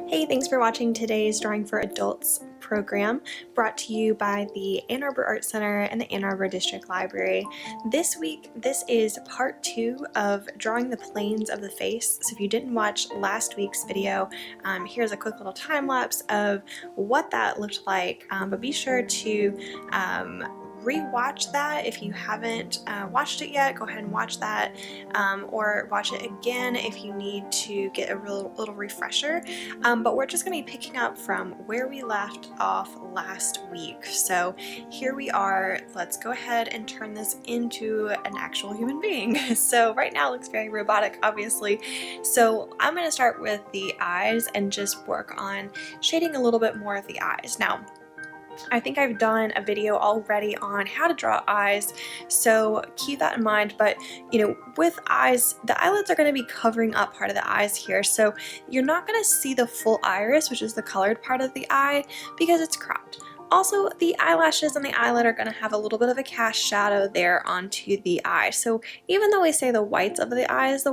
Hey, thanks for watching today's Drawing for Adults program brought to you by the Ann Arbor Art Center and the Ann Arbor District Library. This week, this is part 2 of drawing the planes of the face. So if you didn't watch last week's video, here's a quick little time lapse of what that looked like, but be sure to re-watch that if you haven't watched it yet. Go ahead and watch that, or watch it again if you need to get a little refresher. But we're just going to be picking up from where we left off last week. So here we are. Let's go ahead and turn this into an actual human being. So right now it looks very robotic, obviously. So I'm going to start with the eyes and just work on shading a little bit more of the eyes. Now, I think I've done a video already on how to draw eyes, so keep that in mind. But with eyes, the eyelids are going to be covering up part of the eyes here, so you're not going to see the full iris, which is the colored part of the eye, because it's cropped. Also, the eyelashes and the eyelid are going to have a little bit of a cast shadow there onto the eye. So even though we say the whites of the eyes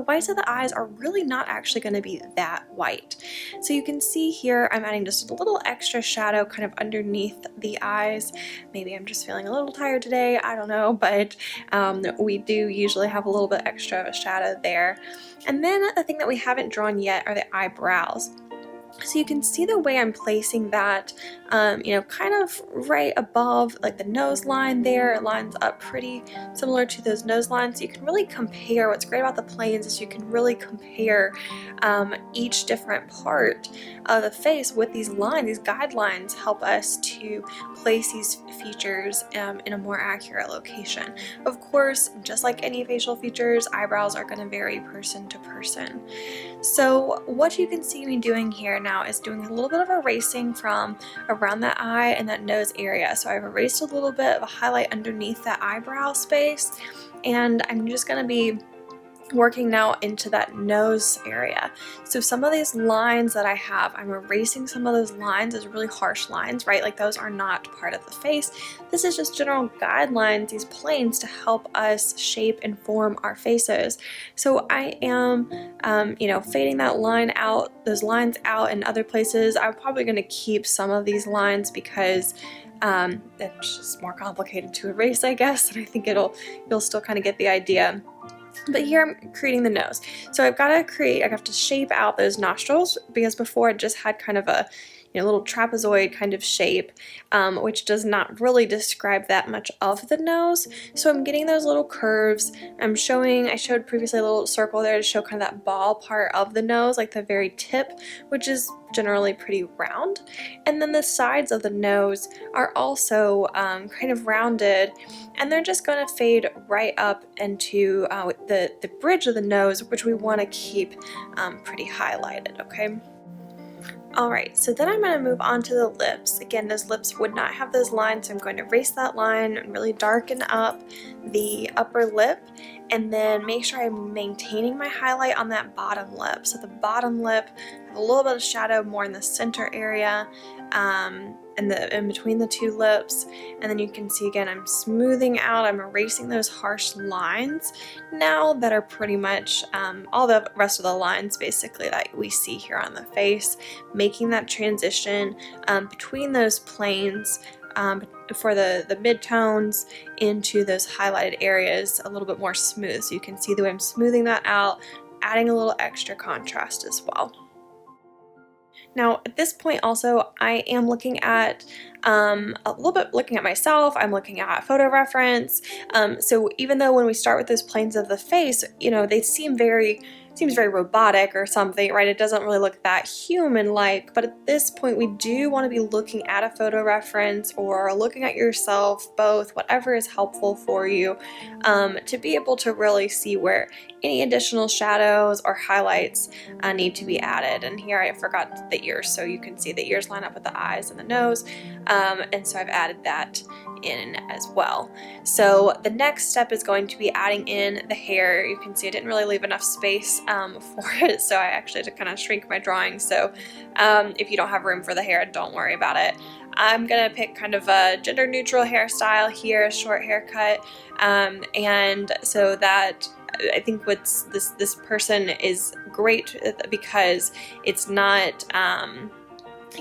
are really not actually going to be that white. So you can see here I'm adding just a little extra shadow kind of underneath the eyes. Maybe I'm just feeling a little tired today, I don't know, but we do usually have a little bit extra of a shadow there. And then the thing that we haven't drawn yet are the eyebrows. So you can see the way I'm placing that, kind of right above like the nose line there. It lines up pretty similar to those nose lines. So you can really compare. What's great about the planes is you can really compare each different part of the face with these lines. These guidelines help us to place these features in a more accurate location. Of course, just like any facial features, eyebrows are going to vary person to person. So what you can see me doing here now is doing a little bit of erasing from around that eye and that nose area. So I've erased a little bit of a highlight underneath that eyebrow space, and I'm just going to be working now into that nose area. So some of these lines that I have, I'm erasing some of those lines as really harsh lines, right? Like those are not part of the face. This is just general guidelines, these planes to help us shape and form our faces. So I am, fading that line out, those lines out in other places. I'm probably going to keep some of these lines because it's just more complicated to erase, I guess. And I think you'll still kind of get the idea. But here I'm creating the nose. So I have to shape out those nostrils, because before it just had kind of a little trapezoid kind of shape, which does not really describe that much of the nose. So I'm getting those little curves. I showed previously a little circle there to show kind of that ball part of the nose, like the very tip, which is generally pretty round. And then the sides of the nose are also kind of rounded, and they're just going to fade right up into the bridge of the nose, which we want to keep pretty highlighted, okay? Alright, so then I'm going to move on to the lips. Again, those lips would not have those lines, so I'm going to erase that line and really darken up the upper lip, and then make sure I'm maintaining my highlight on that bottom lip. So the bottom lip, have a little bit of shadow more in the center area, in between the two lips, and then you can see again I'm smoothing out, I'm erasing those harsh lines now that are pretty much all the rest of the lines basically that we see here on the face, making that transition between those planes for the midtones into those highlighted areas a little bit more smooth. So you can see the way I'm smoothing that out, adding a little extra contrast as well. Now at this point also I am looking at a little bit looking at myself, I'm looking at photo reference. So even though when we start with those planes of the face, they seems very robotic or something, right? It doesn't really look that human-like, but at this point we do want to be looking at a photo reference or looking at yourself, both, whatever is helpful for you, to be able to really see where any additional shadows or highlights need to be added. And here I forgot the ears, so you can see the ears line up with the eyes and the nose, and so I've added that in as well. So the next step is going to be adding in the hair. You can see I didn't really leave enough space for it, so I actually had to kind of shrink my drawing. So if you don't have room for the hair, don't worry about it. I'm gonna pick kind of a gender neutral hairstyle here, a short haircut, and so that I think what's this person is great because it's not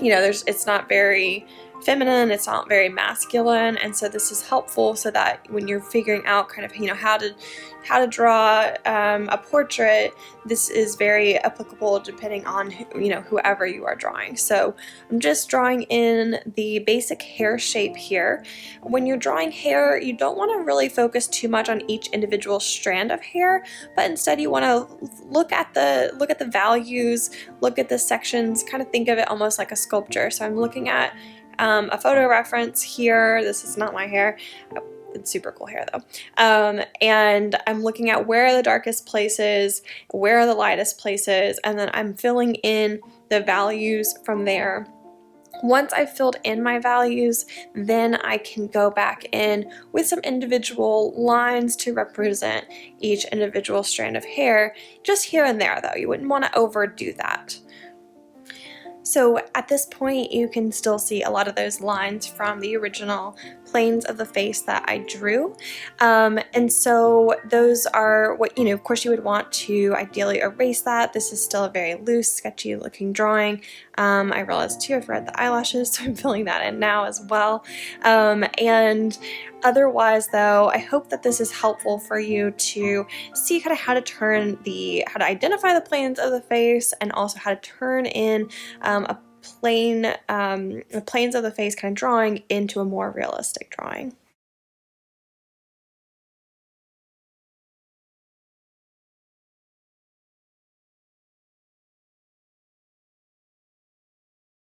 it's not very feminine, it's not very masculine, and so this is helpful so that when you're figuring out kind of how to draw a portrait, this is very applicable depending on whoever you are drawing. So I'm just drawing in the basic hair shape here. When you're drawing hair, you don't want to really focus too much on each individual strand of hair, but instead you want to look at the values, look at the sections, kind of think of it almost like a sculpture. So I'm looking at a photo reference here. This is not my hair. It's super cool hair though. And I'm looking at where are the darkest places, where are the lightest places, and then I'm filling in the values from there. Once I've filled in my values, then I can go back in with some individual lines to represent each individual strand of hair, just here and there though. You wouldn't want to overdo that. So at this point, you can still see a lot of those lines from the original planes of the face that I drew. And so those are what, of course you would want to ideally erase that. This is still a very loose, sketchy looking drawing. I realized too, I've read the eyelashes, so I'm filling that in now as well. And otherwise though, I hope that this is helpful for you to see kind of how to identify the planes of the face, and also how to turn in the planes of the face kind of drawing into a more realistic drawing.